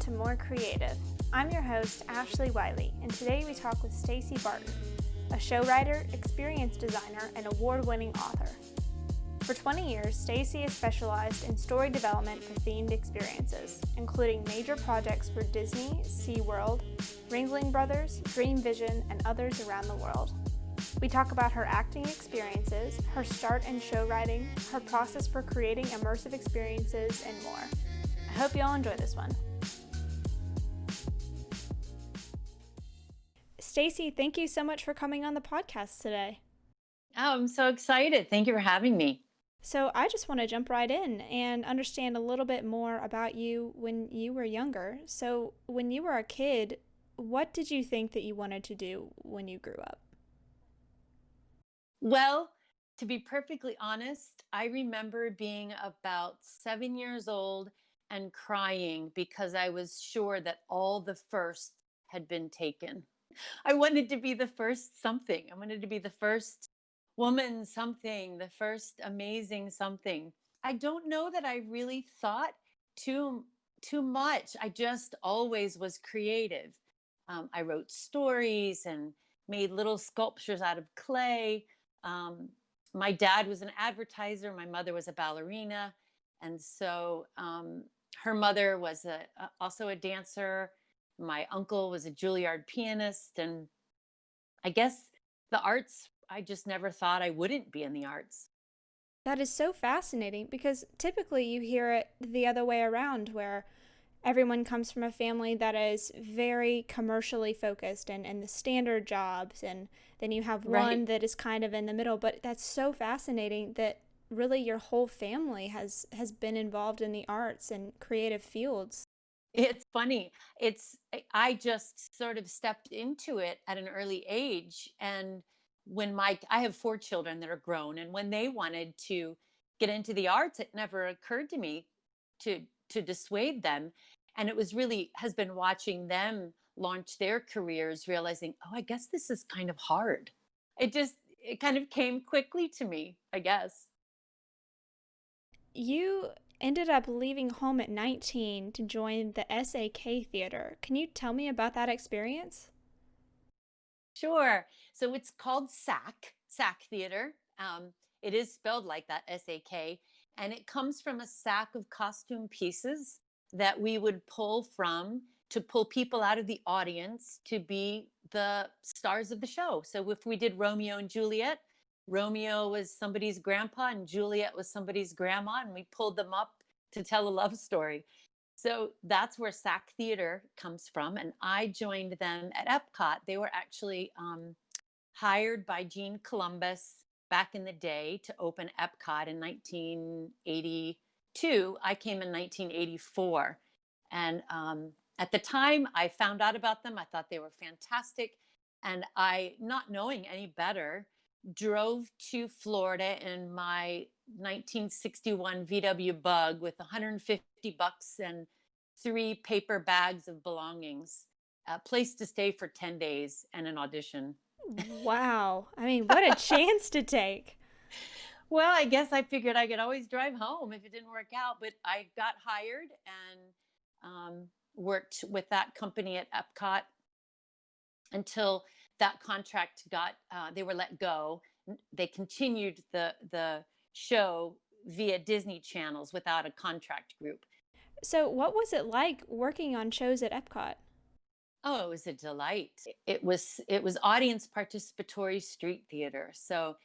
to More Creative. I'm your host, Ashley Wiley, and today we talk with Stacy Barton, a show writer, experience designer, and award-winning author. For 20 years, Stacy has specialized in story development for themed experiences, including major projects for Disney, SeaWorld, Ringling Brothers, Dream Vision, and others around the world. We talk about her acting experiences, her start in show writing, her process for creating immersive experiences, and more. I hope you all enjoy this one. Stacy, thank you so much for coming on the podcast today. Oh, I'm so excited. Thank you for having me. So I just want to jump right in and understand a little bit more about you when you were younger. So when you were a kid, what did you think that you wanted to do when you grew up? Well, to be perfectly honest, I remember being about 7 years old and crying because I was sure that all the firsts had been taken. I wanted to be the first something. I wanted to be the first woman something, the first amazing something. I don't know that I really thought too much. I just always was creative. I wrote stories and made little sculptures out of clay. Um, my dad was an advertiser. My mother was a ballerina, and so her mother was also a dancer. My uncle was a Juilliard pianist, and I guess the arts, I just never thought I wouldn't be in the arts. That is so fascinating because typically you hear it the other way around where everyone comes from a family that is very commercially focused and the standard jobs, and then you have one that is kind of in the middle. But that's so fascinating that really your whole family has been involved in the arts and creative fields. It's funny. I just sort of stepped into it at an early age. And I have 4 children that are grown, and when they wanted to get into the arts, it never occurred to me to dissuade them. And it was really has been watching them launch their careers, realizing, oh, I guess this is kind of hard. It kind of came quickly to me, I guess. You ended up leaving home at 19 to join the SAK Theater. Can you tell me about that experience? Sure. So it's called SAK Theater. It is spelled like that, SAK, and it comes from a sack of costume pieces that we would pull from to pull people out of the audience to be the stars of the show. So if we did Romeo and Juliet, Romeo was somebody's grandpa and Juliet was somebody's grandma, and we pulled them up to tell a love story. So that's where SAK Theater comes from. And I joined them at Epcot. They were actually hired by Gene Columbus back in the day to open Epcot in 1982. I came in 1984. And at the time I found out about them, I thought they were fantastic. And I, not knowing any better, drove to Florida in my 1961 VW Bug with $150 and 3 paper bags of belongings, a place to stay for 10 days, and an audition. Wow. I mean, what a chance to take. Well, I guess I figured I could always drive home if it didn't work out, but I got hired and worked with that company at Epcot until that contract they were let go. They continued the show via Disney channels without a contract group. So what was it like working on shows at Epcot? Oh, it was a delight. It was audience participatory street theater. So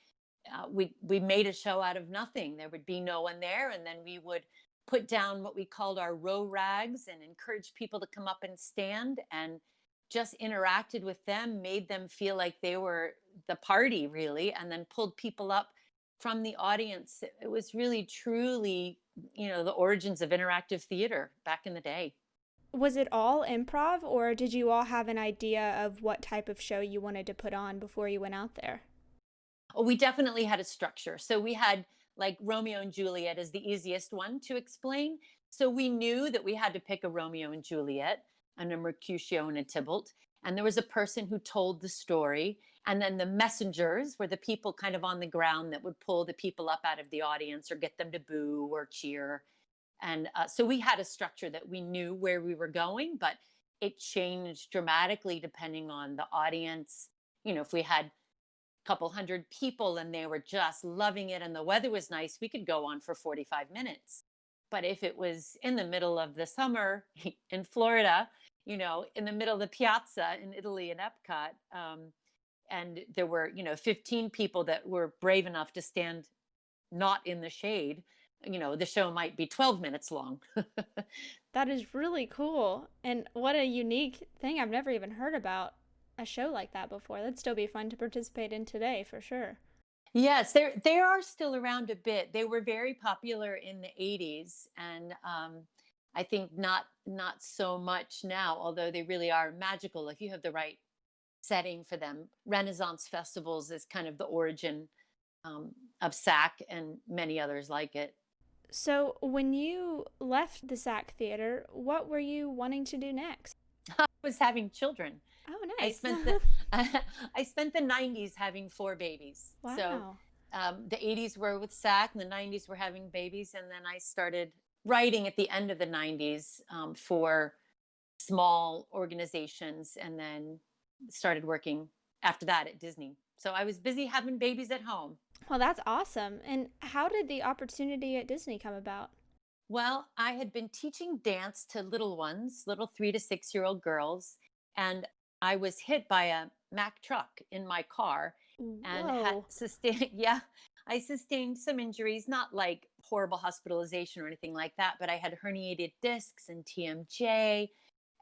we made a show out of nothing. There would be no one there, and then we would put down what we called our row rags and encourage people to come up and stand, and just interacted with them, made them feel like they were the party, really, and then pulled people up from the audience. It was really, truly, the origins of interactive theater back in the day. Was it all improv, or did you all have an idea of what type of show you wanted to put on before you went out there? Oh, we definitely had a structure. So we had, like, Romeo and Juliet is the easiest one to explain. So we knew that we had to pick a Romeo and Juliet and a Mercutio and a Tybalt. And there was a person who told the story. And then the messengers were the people kind of on the ground that would pull the people up out of the audience or get them to boo or cheer. And so we had a structure that we knew where we were going, but it changed dramatically depending on the audience. If we had a couple hundred people and they were just loving it and the weather was nice, we could go on for 45 minutes. But if it was in the middle of the summer in Florida, in the middle of the piazza in Italy in Epcot, and there were, 15 people that were brave enough to stand not in the shade, the show might be 12 minutes long. That is really cool. And what a unique thing. I've never even heard about a show like that before. That'd still be fun to participate in today for sure. Yes, they are still around a bit. They were very popular in the 80s, and I think not so much now, although they really are magical if you have the right setting for them. Renaissance festivals is kind of the origin of SAC and many others like it. So, when you left the SAC Theater, what were you wanting to do next? I was having children. Oh, I nice. spent the I spent the 90s having 4 babies. So Wow. the 80s were with SAC, and the 90s were having babies, and then I started writing at the end of the 90s for small organizations, and then started working after that at Disney. So I was busy having babies at home. Well, that's awesome. And how did the opportunity at Disney come about? Well, I had been teaching dance to little ones, little 3 to 6 year old girls, and I was hit by a Mack truck in my car and had Whoa. sustained, yeah, I sustained some injuries, not like horrible hospitalization or anything like that, but I had herniated discs and TMJ,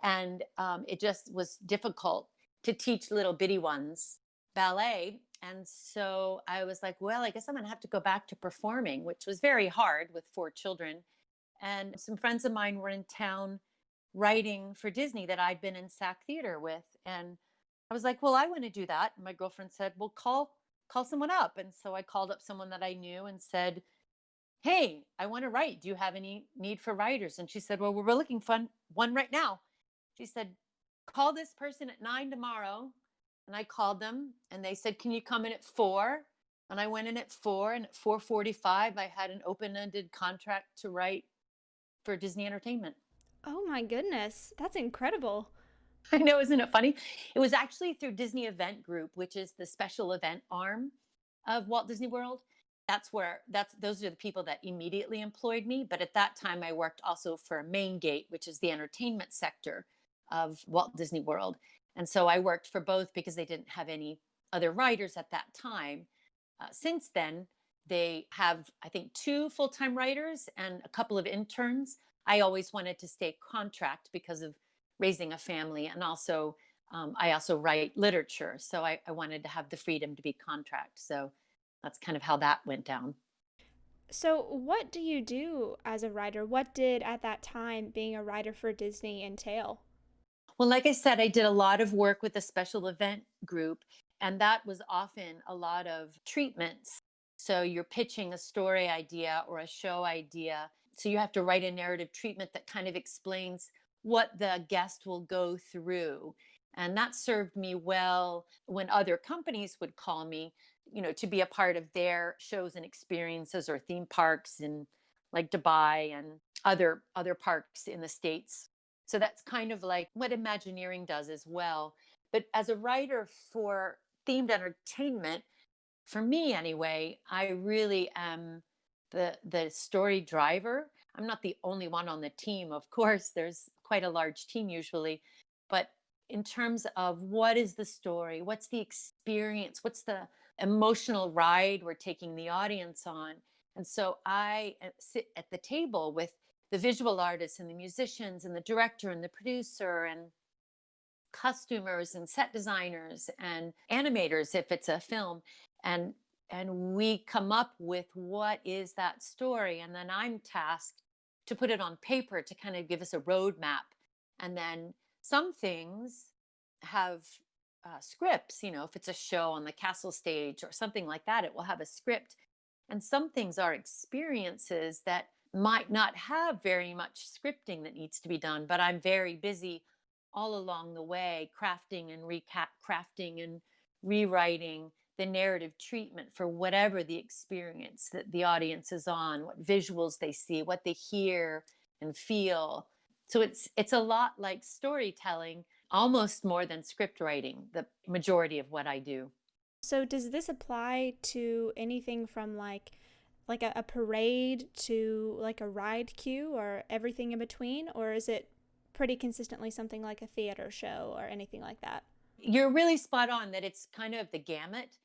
and it just was difficult to teach little bitty ones ballet. And so I was like, well, I guess I'm going to have to go back to performing, which was very hard with 4 children. And some friends of mine were in town writing for Disney that I'd been in SAC theater with. And I was like, well, I want to do that. And my girlfriend said, well, call someone up. And so I called up someone that I knew and said, hey, I want to write. Do you have any need for writers? And she said, well, we're looking for one right now. She said, call this person at 9 tomorrow. And I called them and they said, can you come in at 4? And I went in at 4, and at 4:45, I had an open-ended contract to write for Disney Entertainment. Oh my goodness. That's incredible. I know, isn't it funny? It was actually through Disney Event Group, which is the special event arm of Walt Disney World. Those are the people that immediately employed me. But at that time, I worked also for Main Gate, which is the entertainment sector of Walt Disney World. And so I worked for both because they didn't have any other writers at that time. Since then, they have, I think, 2 full-time writers and a couple of interns. I always wanted to stay contract because of raising a family, and also I also write literature, so I wanted to have the freedom to be contract. So that's kind of how that went down. So, what do you do as a writer? What did at that time being a writer for Disney entail? Well, like I said, I did a lot of work with the special event group, and that was often a lot of treatments. So you're pitching a story idea or a show idea. So you have to write a narrative treatment that kind of explains what the guest will go through. And that served me well when other companies would call me, to be a part of their shows and experiences, or theme parks in like Dubai and other parks in the States. So that's kind of like what Imagineering does as well. But as a writer for themed entertainment, for me anyway, I really am the story driver. I'm not the only one on the team, of course. There's quite a large team usually, but in terms of what is the story, what's the experience, what's the emotional ride we're taking the audience on. And so I sit at the table with the visual artists and the musicians and the director and the producer and costumers and set designers and animators if it's a film, and we come up with what is that story, and then I'm tasked to put it on paper to kind of give us a roadmap. And then some things have scripts, if it's a show on the castle stage or something like that, it will have a script. And some things are experiences that might not have very much scripting that needs to be done, but I'm very busy all along the way, crafting and crafting and rewriting the narrative treatment for whatever the experience that the audience is on, what visuals they see, what they hear and feel. So it's a lot like storytelling, almost more than script writing, the majority of what I do. So does this apply to anything from like a parade to like a ride queue or everything in between, or is it pretty consistently something like a theater show or anything like that? You're really spot on that it's kind of the gamut.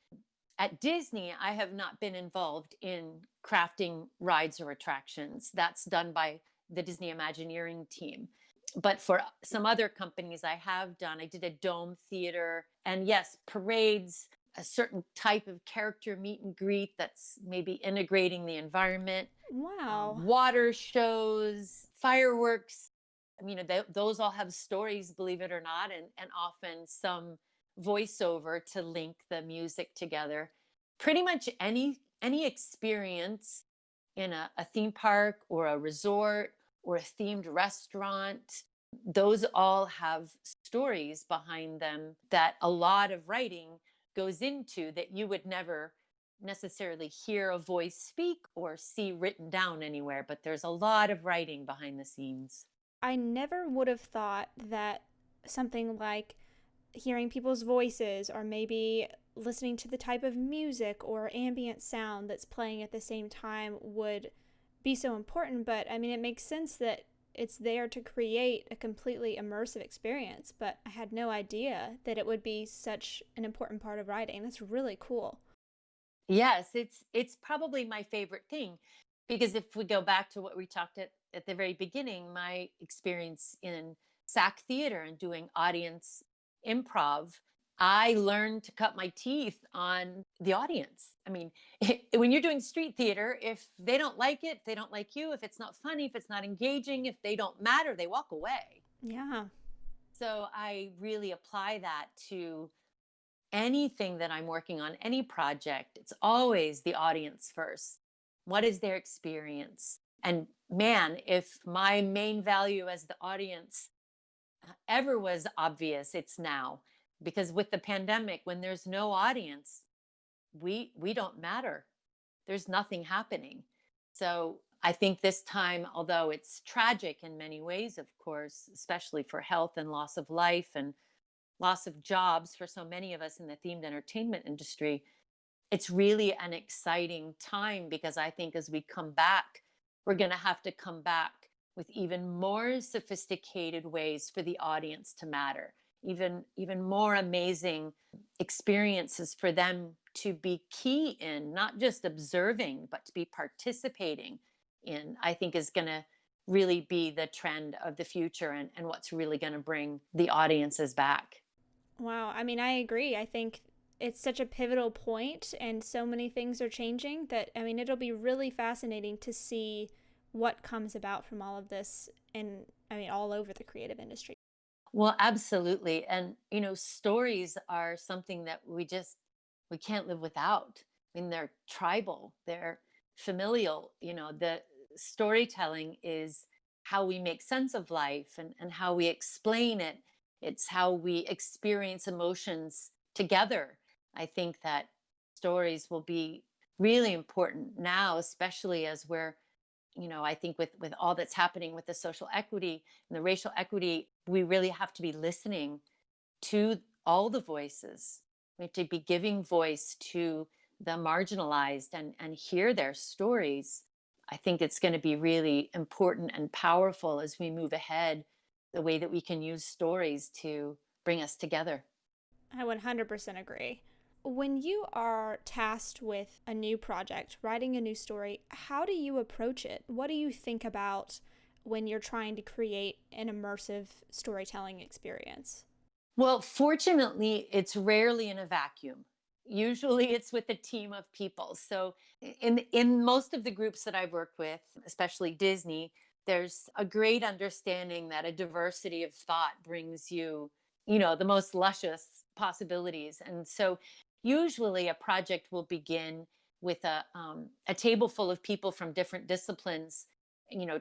At Disney, I have not been involved in crafting rides or attractions. That's done by the Disney Imagineering team. But for some other companies, I have done. I did a dome theater, and yes, parades, a certain type of character meet and greet that's maybe integrating the environment, Wow. water shows, fireworks. Those all have stories, believe it or not, and often some voiceover to link the music together. Pretty much any experience in a theme park or a resort or a themed restaurant, those all have stories behind them that a lot of writing goes into that you would never necessarily hear a voice speak or see written down anywhere, but there's a lot of writing behind the scenes. I never would have thought that something like hearing people's voices or maybe listening to the type of music or ambient sound that's playing at the same time would be so important. But I mean, it makes sense that it's there to create a completely immersive experience. But I had no idea that it would be such an important part of writing. That's really cool. Yes, it's probably my favorite thing because if we go back to what we talked at the very beginning, my experience in SAC theater and doing audience improv, I learned to cut my teeth on the audience. I mean, when you're doing street theater, if they don't like it, if they don't like you, if it's not funny, if it's not engaging, if they don't matter, they walk away. Yeah. So I really apply that to anything that I'm working on, any project. It's always the audience first. What is their experience? And man, if my main value as the audience ever was obvious, it's now. Because with the pandemic, when there's no audience, we don't matter. There's nothing happening. So I think this time, although it's tragic in many ways, of course, especially for health and loss of life and loss of jobs for so many of us in the themed entertainment industry, it's really an exciting time because I think as we come back, we're going to have to come back with even more sophisticated ways for the audience to matter, even more amazing experiences for them to be key in, not just observing, but to be participating in, I think is going to really be the trend of the future and what's really going to bring the audiences back. Wow. I mean, I agree. I think it's such a pivotal point, and so many things are changing that, I mean, it'll be really fascinating to see what comes about from all of this, and I mean, all over the creative industry. Well, absolutely. And, stories are something that we can't live without. I mean, they're tribal, they're familial. The storytelling is how we make sense of life and how we explain it. It's how we experience emotions together. I think that stories will be really important now, especially as we're, I think with all that's happening with the social equity and the racial equity, we really have to be listening to all the voices. We have to be giving voice to the marginalized and hear their stories. I think it's going to be really important and powerful as we move ahead, the way that we can use stories to bring us together. I 100% agree. When you are tasked with a new project, writing a new story, how do you approach it? What do you think about when you're trying to create an immersive storytelling experience? Well, fortunately, it's rarely in a vacuum. Usually it's with a team of people. So in most of the groups that I've worked with, especially Disney, there's a great understanding that a diversity of thought brings you, the most luscious possibilities. And so usually a project will begin with a table full of people from different disciplines,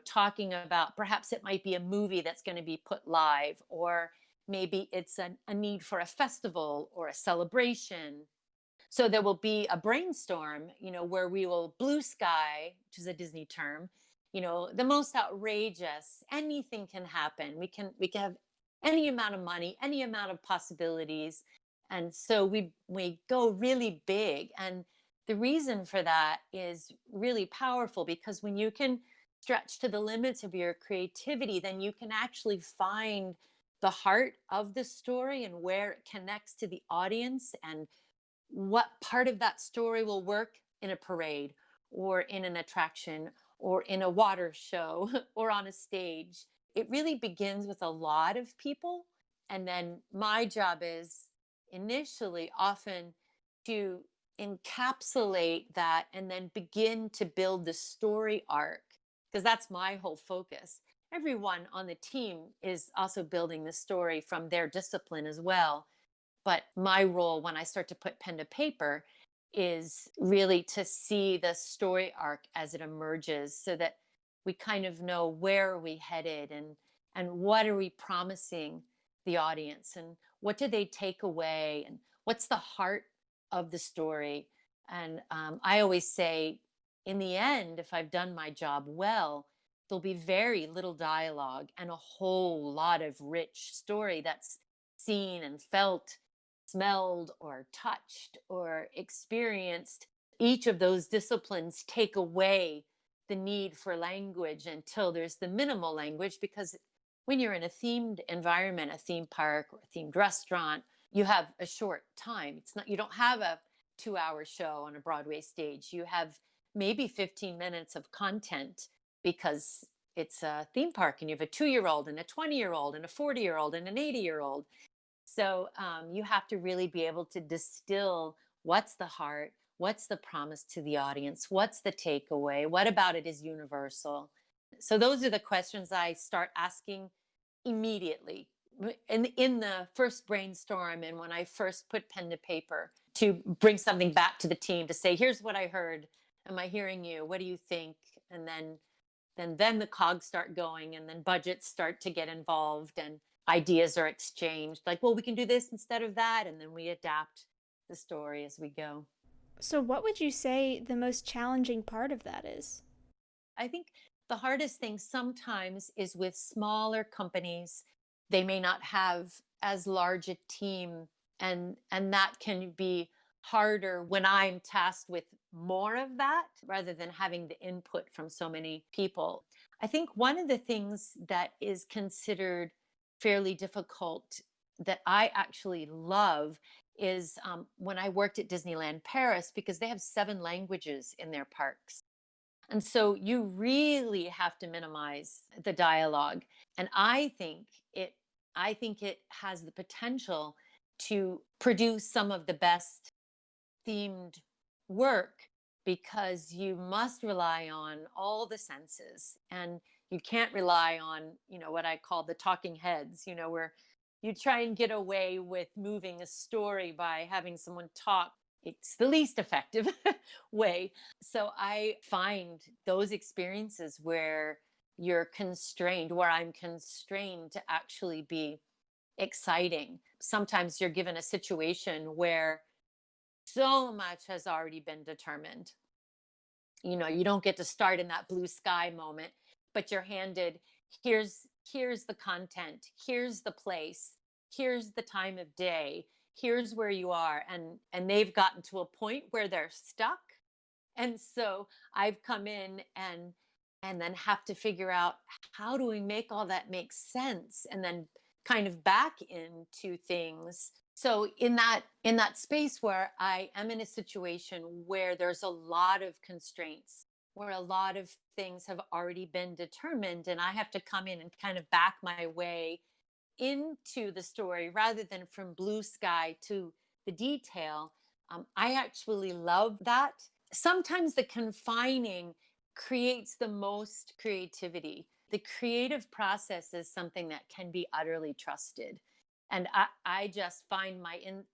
talking about perhaps it might be a movie that's going to be put live, or maybe it's a need for a festival or a celebration. So there will be a brainstorm, where we will blue sky, which is a Disney term, the most outrageous, anything can happen. We can have any amount of money, any amount of possibilities. And so we go really big. And the reason for that is really powerful because when you can stretch to the limits of your creativity, then you can actually find the heart of the story and where it connects to the audience and what part of that story will work in a parade or in an attraction or in a water show or on a stage. It really begins with a lot of people. And then my job is initially often to encapsulate that and then begin to build the story arc, because that's my whole focus. Everyone on the team is also building the story from their discipline as well, but my role when I start to put pen to paper is really to see the story arc as it emerges so that we kind of know where are we headed and what are we promising the audience and what do they take away and what's the heart of the story. And I always say, in the end, if I've done my job well, there'll be very little dialogue and a whole lot of rich story that's seen and felt, smelled or touched or experienced. Each of those disciplines take away the need for language until there's the minimal language, because when you're in a themed environment, a theme park or a themed restaurant, you have a short time. It's not, you don't have a 2 hour show on a Broadway stage. You have maybe 15 minutes of content because it's a theme park and you have a 2-year-old and a 20-year-old and a 40-year-old and an 80-year-old. So you have to really be able to distill what's the heart, what's the promise to the audience, what's the takeaway, what about it is universal. So those are the questions I start asking immediately in the first brainstorm and when I first put pen to paper to bring something back to the team to say, here's what I heard. Am I hearing you? What do you think? And then the cogs start going and then budgets start to get involved and ideas are exchanged, like, well, we can do this instead of that, and then we adapt the story as we go. So, what would you say the most challenging part of that is? I think the hardest thing sometimes is with smaller companies. They may not have as large a team, and that can be harder when I'm tasked with more of that rather than having the input from so many people. I think one of the things that is considered fairly difficult that I actually love is when I worked at Disneyland Paris, because they have 7 languages in their parks. And so you really have to minimize the dialogue. And I think it has the potential to produce some of the best themed work, because you must rely on all the senses and you can't rely on, what I call the talking heads, where you try and get away with moving a story by having someone talk. It's the least effective way. So I find those experiences where where I'm constrained to actually be exciting. Sometimes you're given a situation where so much has already been determined. You don't get to start in that blue sky moment, but you're handed, here's the content, here's the place, here's the time of day, here's where you are, and they've gotten to a point where they're stuck. And so I've come in and then have to figure out, how do we make all that make sense, and then kind of back into things. So in that space where I am in a situation where there's a lot of constraints, where a lot of things have already been determined, and I have to come in and kind of back my way into the story rather than from blue sky to the detail. I actually love that. Sometimes the confining creates the most creativity. The creative process is something that can be utterly trusted. And I just find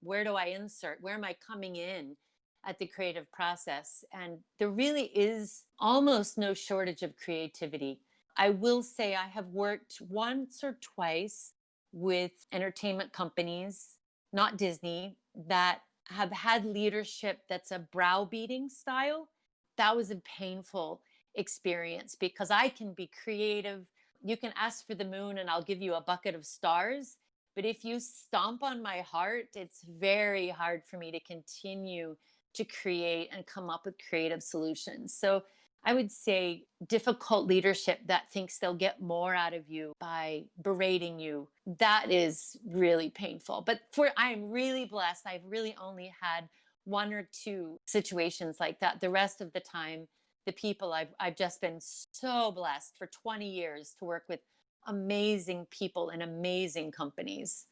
where do I insert? Where am I coming in at the creative process? And there really is almost no shortage of creativity. I will say I have worked once or twice with entertainment companies, not Disney, that have had leadership that's a browbeating style, that was a painful experience because I can be creative. You can ask for the moon and I'll give you a bucket of stars. But if you stomp on my heart, it's very hard for me to continue to create and come up with creative solutions. So I would say difficult leadership that thinks they'll get more out of you by berating you. That is really painful. But I'm really blessed. I've really only had one or two situations like that. The rest of the time, the people I've just been so blessed for 20 years to work with amazing people and amazing companies.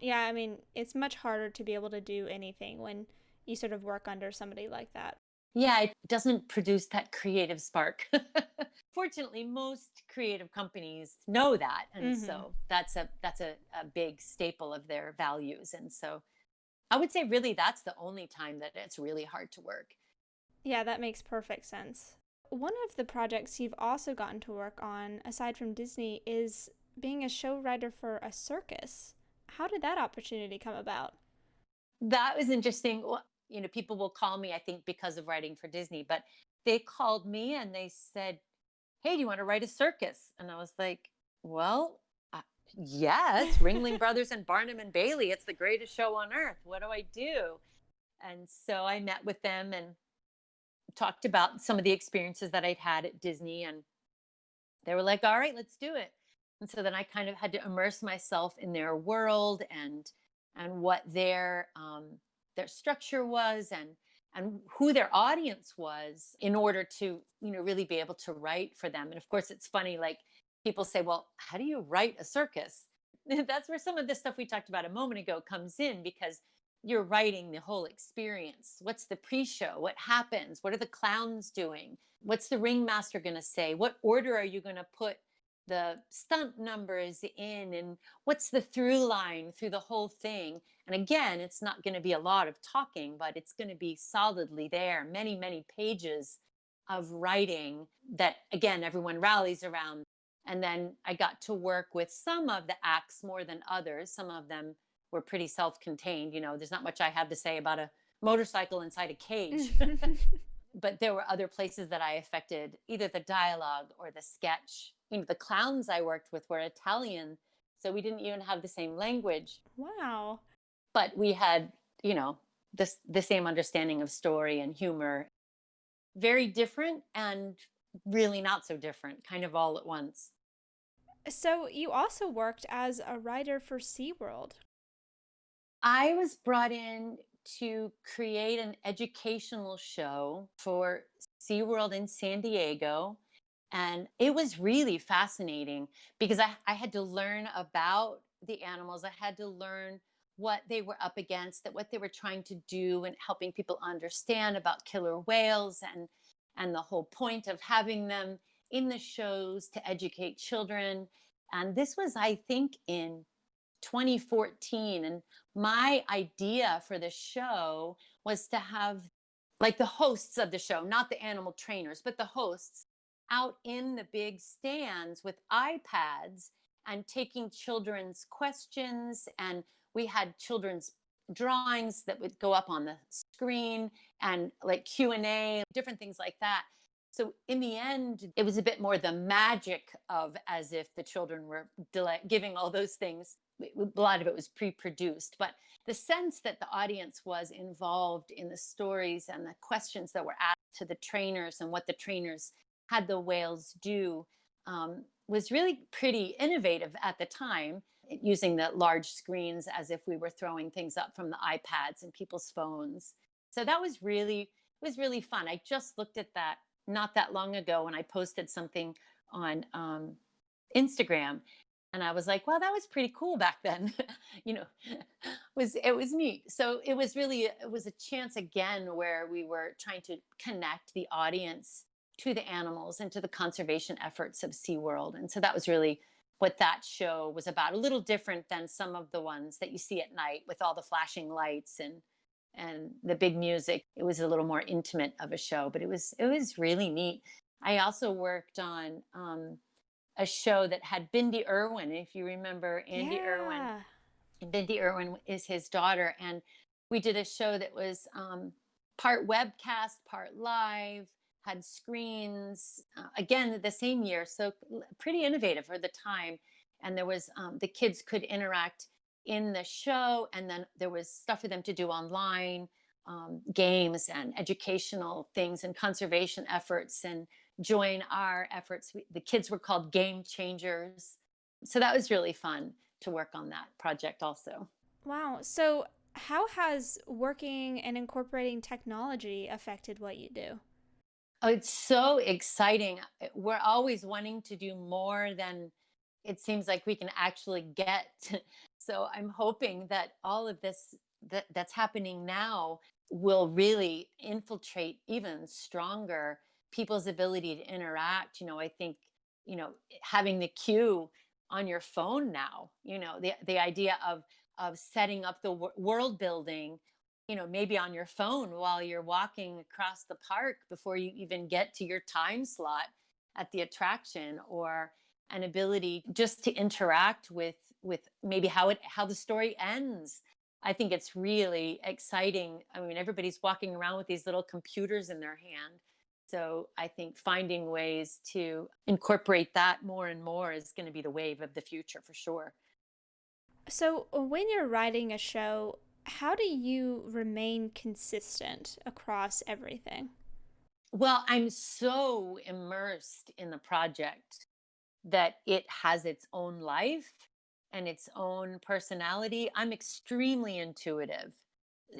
Yeah, I mean, it's much harder to be able to do anything when you sort of work under somebody like that. Yeah, it doesn't produce that creative spark. Fortunately, most creative companies know that, and Hmm. so that's a big staple of their values. And so I would say really that's the only time that it's really hard to work. Yeah, that makes perfect sense. One of the projects you've also gotten to work on, aside from Disney, is being a show writer for a circus. How did that opportunity come about? That was interesting. Well, people will call me, I think, because of writing for Disney, but they called me and they said, "Hey, do you want to write a circus?" And I was like, "Well, uh, yes, Ringling Brothers and Barnum and Bailey. It's the greatest show on earth. What do I do?" And so I met with them and talked about some of the experiences that I'd had at Disney. And they were like, "All right, let's do it." And so then I kind of had to immerse myself in their world and what their structure was and who their audience was in order to really be able to write for them. And of course, it's funny, like people say, "Well, how do you write a circus?" That's where some of the stuff we talked about a moment ago comes in, because you're writing the whole experience. What's the pre-show? What happens? What are the clowns doing? What's the ringmaster going to say? What order are you going to put the stunt numbers in? And what's the through line through the whole thing? And again, it's not going to be a lot of talking, but it's going to be solidly there, many, many pages of writing that, again, everyone rallies around. And then I got to work with some of the acts more than others. Some of them were pretty self contained. There's not much I have to say about a motorcycle inside a cage. But there were other places that I affected either the dialogue or the sketch. The clowns I worked with were Italian, so we didn't even have the same language, Wow. but we had, you know, the same understanding of story and humor. Very different and really not so different, kind of all at once. So you also worked as a writer for SeaWorld. I was brought in to create an educational show for SeaWorld in San Diego. And it was really fascinating because I had to learn about the animals. I had to learn what they were up against, that what they were trying to do, and helping people understand about killer whales and the whole point of having them in the shows to educate children. And this was, I think, in 2014. And my idea for the show was to have like the hosts of the show, not the animal trainers, but the hosts out in the big stands with iPads and taking children's questions. And we had children's drawings that would go up on the screen, and like Q&A, different things like that. So in the end, it was a bit more the magic of as if the children were giving all those things. A lot of it was pre-produced, but the sense that the audience was involved in the stories and the questions that were asked to the trainers and what the trainers had the whales do was really pretty innovative at the time, using the large screens as if we were throwing things up from the iPads and people's phones. So that was really fun. I just looked at that not that long ago when I posted something on Instagram, and I was like, "Well, that was pretty cool back then." you know, it was neat. So it was a chance again where we were trying to connect the audience to the animals and to the conservation efforts of SeaWorld. And so that was really what that show was about. A little different than some of the ones that you see at night with all the flashing lights and the big music. It was a little more intimate of a show, but it was really neat. I also worked on a show that had Bindi Irwin. If you remember Andy Irwin, Yeah. and Bindi Irwin is his daughter. And We did a show that was part webcast, part live, had screens, again, the same year. So pretty innovative for the time. And there was, the kids could interact in the show, and then there was stuff for them to do online, games and educational things and conservation efforts and join our efforts. The kids were called game changers. So that was really fun to work on that project also. Wow. So, how has working and incorporating technology affected what you do? Oh, it's so exciting. We're always wanting to do more than it seems like we can actually get. So I'm hoping that all of this that's happening now will really infiltrate even stronger people's ability to interact. I think, having the cue on your phone now, the idea of setting up the world building, maybe on your phone while you're walking across the park before you even get to your time slot at the attraction, or an ability just to interact with maybe how the story ends. I think it's really exciting. I mean, everybody's walking around with these little computers in their hand. So I think finding ways to incorporate that more and more is going to be the wave of the future for sure. So, when you're writing a show, how do you remain consistent across everything? Well, I'm so immersed in the project that it has its own life and its own personality. I'm extremely intuitive,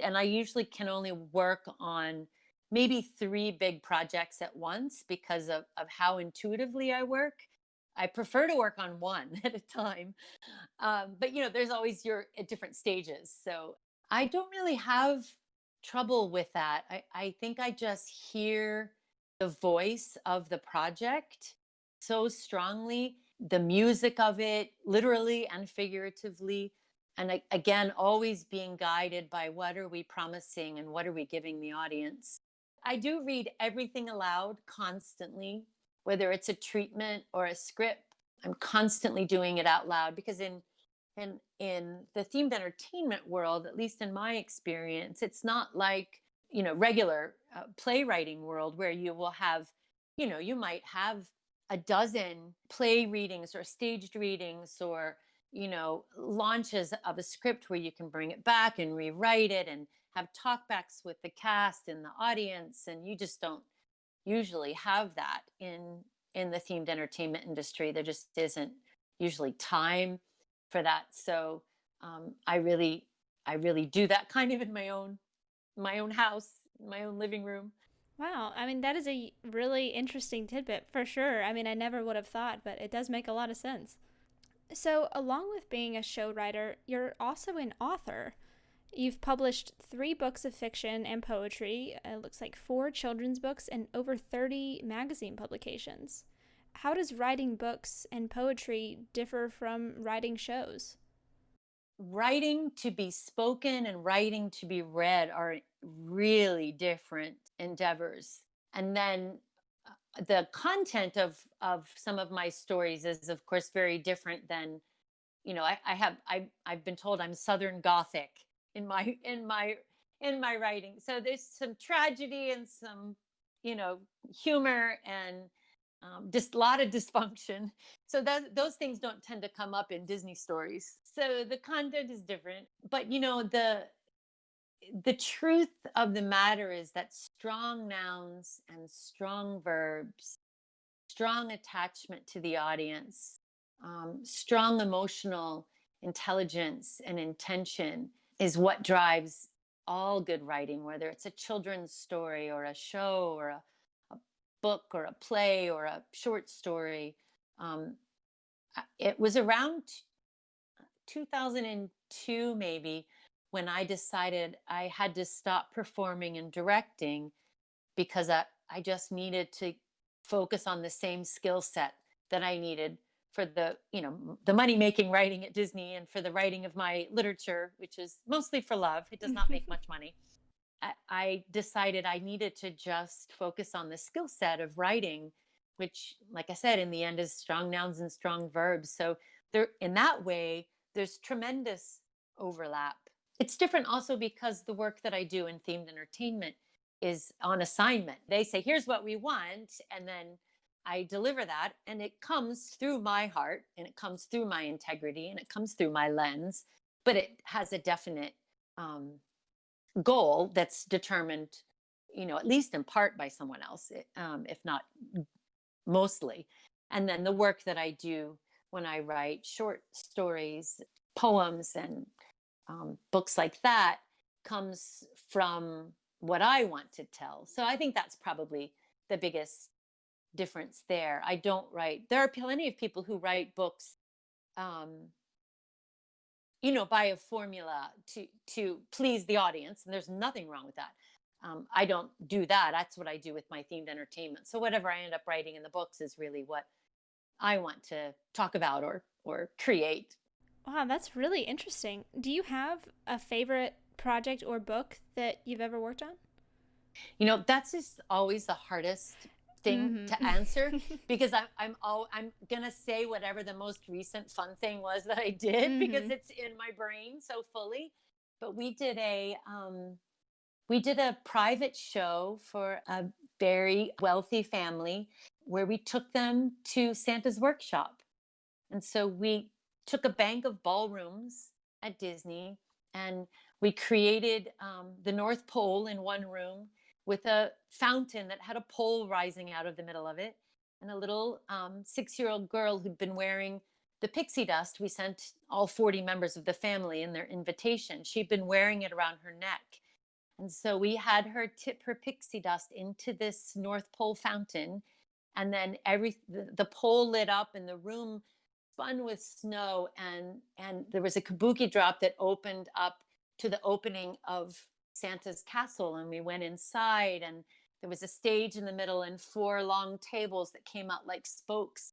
and I usually can only work on maybe three big projects at once because of how intuitively I work. I prefer to work on one at a time. But there's always your at different stages. So I don't really have trouble with that. I think I just hear the voice of the project so strongly, the music of it, literally and figuratively. And again, always being guided by what are we promising and what are we giving the audience. I do read everything aloud constantly, whether it's a treatment or a script. I'm constantly doing it out loud because in the themed entertainment world, at least in my experience, it's not like regular playwriting world where you will have, you might have a dozen play readings or staged readings, or launches of a script where you can bring it back and rewrite it and have talkbacks with the cast and the audience, and you just don't usually have that in the themed entertainment industry. There just isn't usually time for that. So I really do that kind of in my own house, my own living room. Wow. I mean, that is a really interesting tidbit for sure. I mean, I never would have thought, but it does make a lot of sense. So, along with being a show writer, you're also an author. You've published 3 books of fiction and poetry, it looks like 4 children's books, and over 30 magazine publications. How does writing books and poetry differ from writing shows? Writing to be spoken and writing to be read are really different endeavors. And then the content of some of my stories is of course very different than, I've been told I'm Southern Gothic in my writing. So there's some tragedy and some, humor and just a lot of dysfunction. So those things don't tend to come up in Disney stories. So the content is different. But the truth of the matter is that strong nouns and strong verbs, strong attachment to the audience, strong emotional intelligence and intention is what drives all good writing, whether it's a children's story or a show or a book or a play or a short story. Um, it was around 2002, maybe, when I decided I had to stop performing and directing because I just needed to focus on the same skill set that I needed for the money making writing at Disney and for the writing of my literature, which is mostly for love. It does not make much money. I decided I needed to just focus on the skill set of writing, which, like I said, in the end is strong nouns and strong verbs. So there, in that way, there's tremendous overlap. It's different also because the work that I do in themed entertainment is on assignment. They say, here's what we want. And then I deliver that. And it comes through my heart and it comes through my integrity and it comes through my lens. But it has a definite um, goal that's determined, at least in part by someone else, if not mostly. And then the work that I do when I write short stories, poems, and books like that comes from what I want to tell. So I think that's probably the biggest difference there. I don't write, there are plenty of people who write books, um, by a formula to please the audience, and there's nothing wrong with that. I don't do that. That's what I do with my themed entertainment. So whatever I end up writing in the books is really what I want to talk about or create. Wow, that's really interesting. Do you have a favorite project or book that you've ever worked on? That's just always the hardest thing to Mm-hmm. answer because I'm gonna say whatever the most recent fun thing was that I did because Mm-hmm. it's in my brain so fully. But we did a private show for a very wealthy family where we took them to Santa's workshop. And so we took a bank of ballrooms at Disney and we created the North Pole in one room with a fountain that had a pole rising out of the middle of it. And a little 6-year-old girl who'd been wearing the pixie dust. We sent all 40 members of the family in their invitation. She'd been wearing it around her neck. And so we had her tip her pixie dust into this North Pole fountain. And then the pole lit up and the room spun with snow, and there was a kabuki drop that opened up to the opening of Santa's castle, and we went inside, and there was a stage in the middle and four long tables that came out like spokes,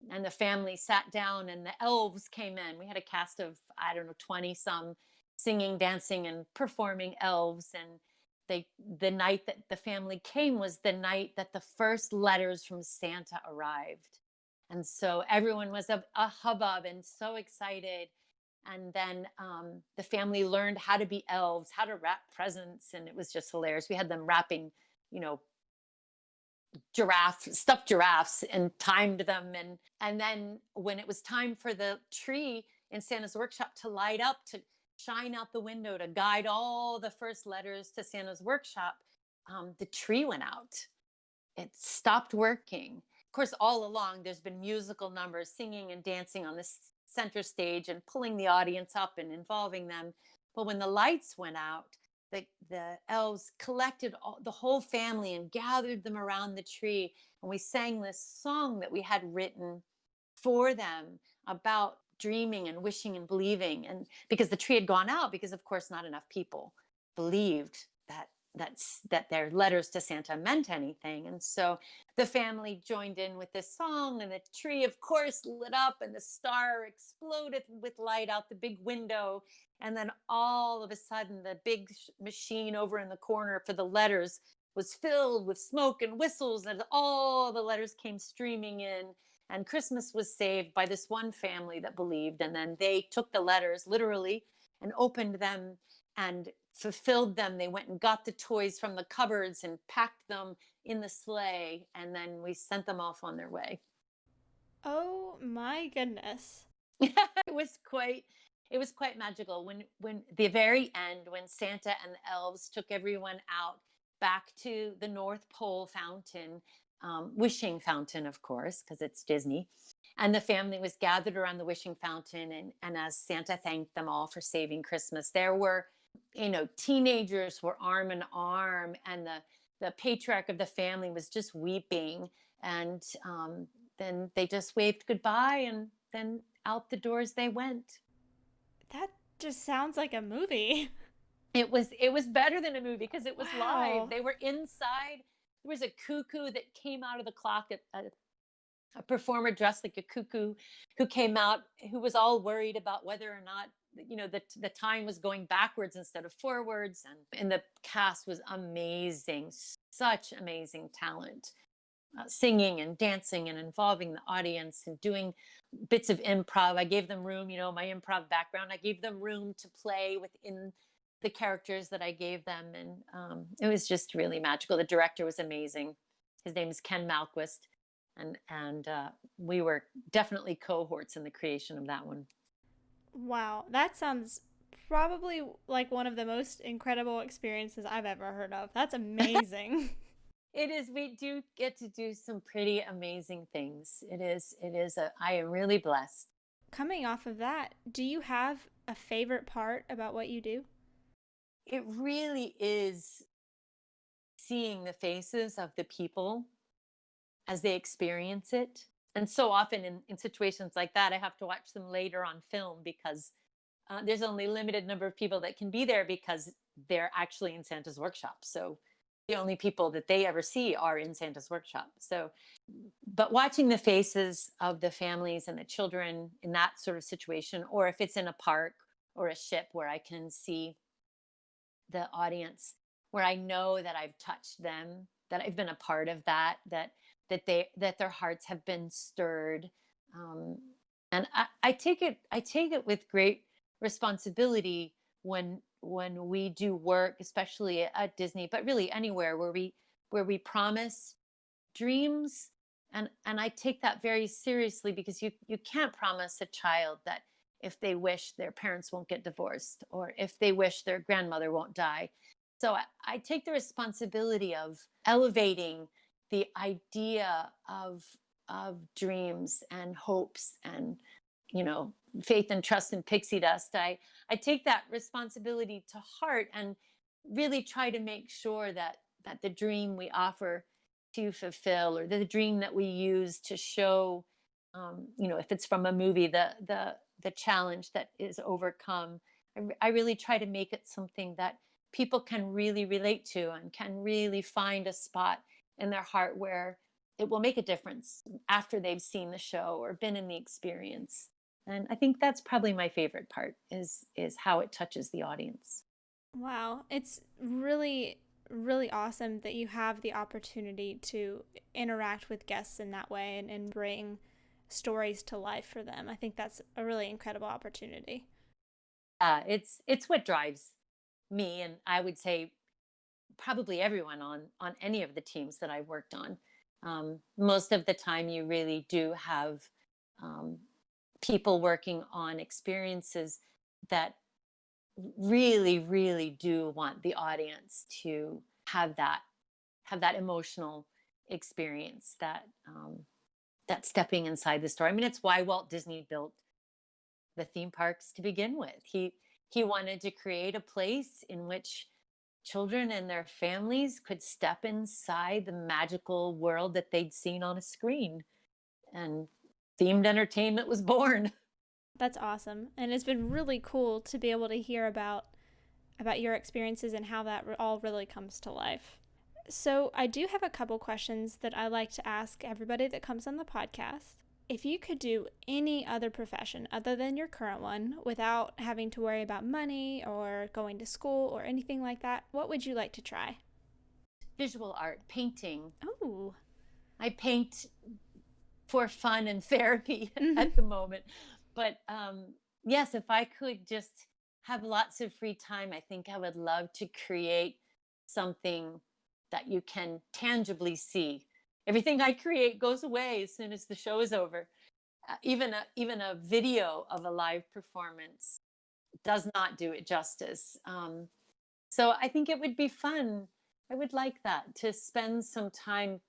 and the family sat down and the elves came in. We had a cast of, I don't know, 20 some singing, dancing, and performing elves. And the night that the family came was the night that the first letters from Santa arrived. And so everyone was a hubbub and so excited. And then the family learned how to be elves, how to wrap presents. And it was just hilarious. We had them wrapping, you know, stuffed giraffes, and timed them. And then when it was time for the tree in Santa's workshop to light up, to shine out the window, to guide all the first letters to Santa's workshop, the tree went out. It stopped working. Of course, all along, there's been musical numbers, singing and dancing on the center stage and pulling the audience up and involving them. But when the lights went out, the elves collected the whole family and gathered them around the tree. And we sang this song that we had written for them about dreaming and wishing and believing. And because the tree had gone out, because of course, not enough people believed that their letters to Santa meant anything. And so the family joined in with this song, and the tree, of course, lit up, and the star exploded with light out the big window. And then all of a sudden, the big machine over in the corner for the letters was filled with smoke and whistles, and all the letters came streaming in. And Christmas was saved by this one family that believed. And then they took the letters literally and opened them and fulfilled them. They went and got the toys from the cupboards and packed them in the sleigh, and then we sent them off on their way. Oh my goodness. It was quite magical when the very end, when Santa and the elves took everyone out back to the North Pole fountain, wishing fountain, of course, because it's Disney. And the family was gathered around the wishing fountain, and as Santa thanked them all for saving Christmas, there were, teenagers were arm in arm, and the patriarch of the family was just weeping. And then they just waved goodbye, and then out the doors they went. That just sounds like a movie. It was better than a movie because it was live. Wow. They were inside. There was a cuckoo that came out of the clock, a performer dressed like a cuckoo who came out, who was all worried about whether or not, the time was going backwards instead of forwards. And the cast was amazing, such amazing talent, singing and dancing and involving the audience and doing bits of improv. I gave them room, my improv background, I gave them room to play within the characters that I gave them. And it was just really magical. The director was amazing. His name is Ken Malquist. And we were definitely cohorts in the creation of that one. Wow, that sounds probably like one of the most incredible experiences I've ever heard of. That's amazing. It is. We do get to do some pretty amazing things. I am really blessed. Coming off of that, do you have a favorite part about what you do? It really is seeing the faces of the people as they experience it. And so often in situations like that, I have to watch them later on film because there's only a limited number of people that can be there because they're actually in Santa's workshop. So the only people that they ever see are in Santa's workshop. So, but watching the faces of the families and the children in that sort of situation, or if it's in a park or a ship where I can see the audience, where I know that I've touched them, that I've been a part of that their hearts have been stirred. And I take it with great responsibility when we do work, especially at Disney, but really anywhere where we promise dreams. And I take that very seriously because you can't promise a child that if they wish their parents won't get divorced or if they wish their grandmother won't die. So I take the responsibility of elevating the idea of dreams and hopes and faith and trust and pixie dust. I take that responsibility to heart and really try to make sure that the dream we offer to fulfill, or the dream that we use to show, if it's from a movie, the challenge that is overcome. I really try to make it something that people can really relate to and can really find a spot in their heart where it will make a difference after they've seen the show or been in the experience. And I think that's probably my favorite part is how it touches the audience. Wow, it's really, really awesome that you have the opportunity to interact with guests in that way and bring stories to life for them. I think that's a really incredible opportunity. It's what drives me, and I would say probably everyone on any of the teams that I worked on. Most of the time, you really do have people working on experiences that really, really do want the audience to have that emotional experience, that stepping inside the story. I mean, it's why Walt Disney built the theme parks to begin with. He wanted to create a place in which children and their families could step inside the magical world that they'd seen on a screen. And themed entertainment was born. That's awesome. And it's been really cool to be able to hear about your experiences and how that all really comes to life. So I do have a couple questions that I like to ask everybody that comes on the podcast. If you could do any other profession other than your current one without having to worry about money or going to school or anything like that, what would you like to try? Visual art, painting. Oh. I paint for fun and therapy Mm-hmm. at the moment. But yes, if I could just have lots of free time, I think I would love to create something that you can tangibly see. Everything I create goes away as soon as the show is over. Even a video of a live performance does not do it justice. So I think it would be fun. I would like that, to spend some time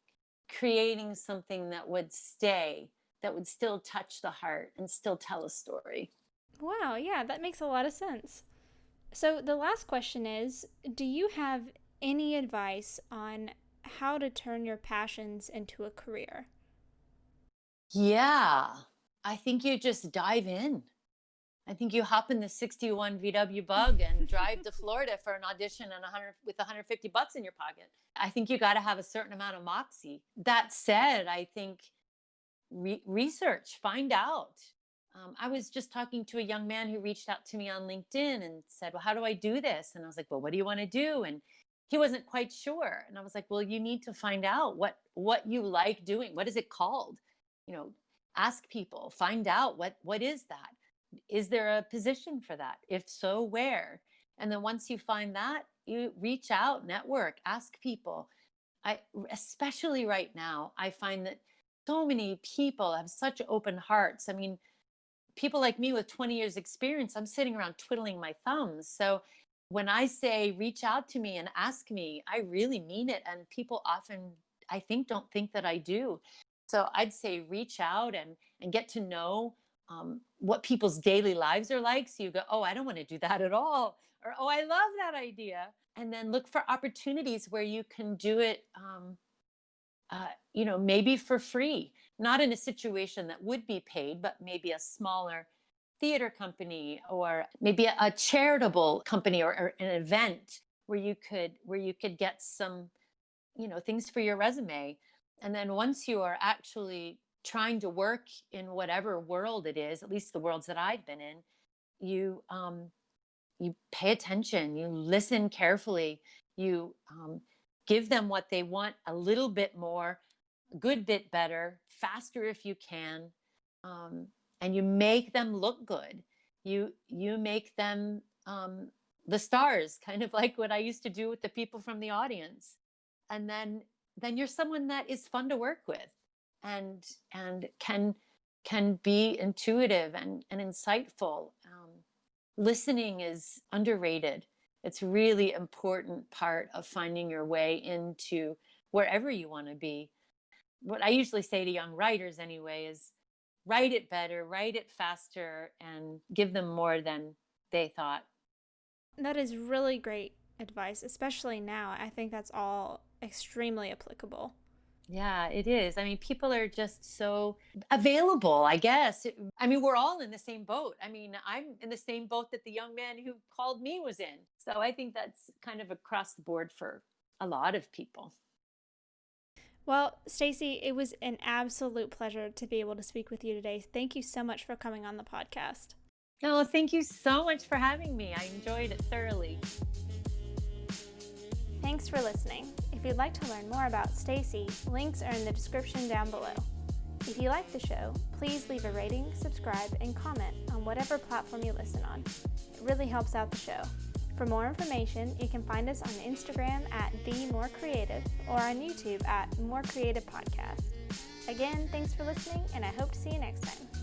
creating something that would stay, that would still touch the heart and still tell a story. Wow, yeah, that makes a lot of sense. So the last question is, do you have any advice on how to turn your passions into a career? Yeah, I think you just dive in. I think you hop in the 61 VW bug and drive to Florida for an audition and with $150 in your pocket. I think you got to have a certain amount of moxie. That said, I think research, find out. I was just talking to a young man who reached out to me on LinkedIn and said, well, how do I do this? And I was like, well, what do you want to do? And he wasn't quite sure. And I was like, well, you need to find out what you like doing. What is it called? Ask people, find out what is that? Is there a position for that? If so, where? And then once you find that, you reach out, network, ask people. Especially right now, I find that so many people have such open hearts. I mean, people like me with 20 years experience, I'm sitting around twiddling my thumbs. So when I say reach out to me and ask me, I really mean it. And people often, I think, don't think that I do. So I'd say reach out and get to know what people's daily lives are like. So you go, oh, I don't want to do that at all. Or, oh, I love that idea. And then look for opportunities where you can do it, maybe for free, not in a situation that would be paid, but maybe a smaller theater company, or maybe a charitable company, or an event where you could get some, things for your resume. And then once you are actually trying to work in whatever world it is, at least the worlds that I've been in, you pay attention, you listen carefully, you give them what they want a little bit more, a good bit better, faster if you can, and you make them look good. You make them the stars, kind of like what I used to do with the people from the audience. And then you're someone that is fun to work with, and can be intuitive and insightful. Listening is underrated. It's really important part of finding your way into wherever you want to be. What I usually say to young writers anyway is write it better, write it faster, and give them more than they thought. That is really great advice, especially now. I think that's all extremely applicable. Yeah, it is. I mean, people are just so available, I guess. I mean, we're all in the same boat. I mean, I'm in the same boat that the young man who called me was in. So I think that's kind of across the board for a lot of people. Well, Stacy, it was an absolute pleasure to be able to speak with you today. Thank you so much for coming on the podcast. Oh, thank you so much for having me. I enjoyed it thoroughly. Thanks for listening. If you'd like to learn more about Stacy, links are in the description down below. If you like the show, please leave a rating, subscribe, and comment on whatever platform you listen on. It really helps out the show. For more information, you can find us on Instagram at @BeMoreCreative or on YouTube at More Creative Podcast. Again, thanks for listening, and I hope to see you next time.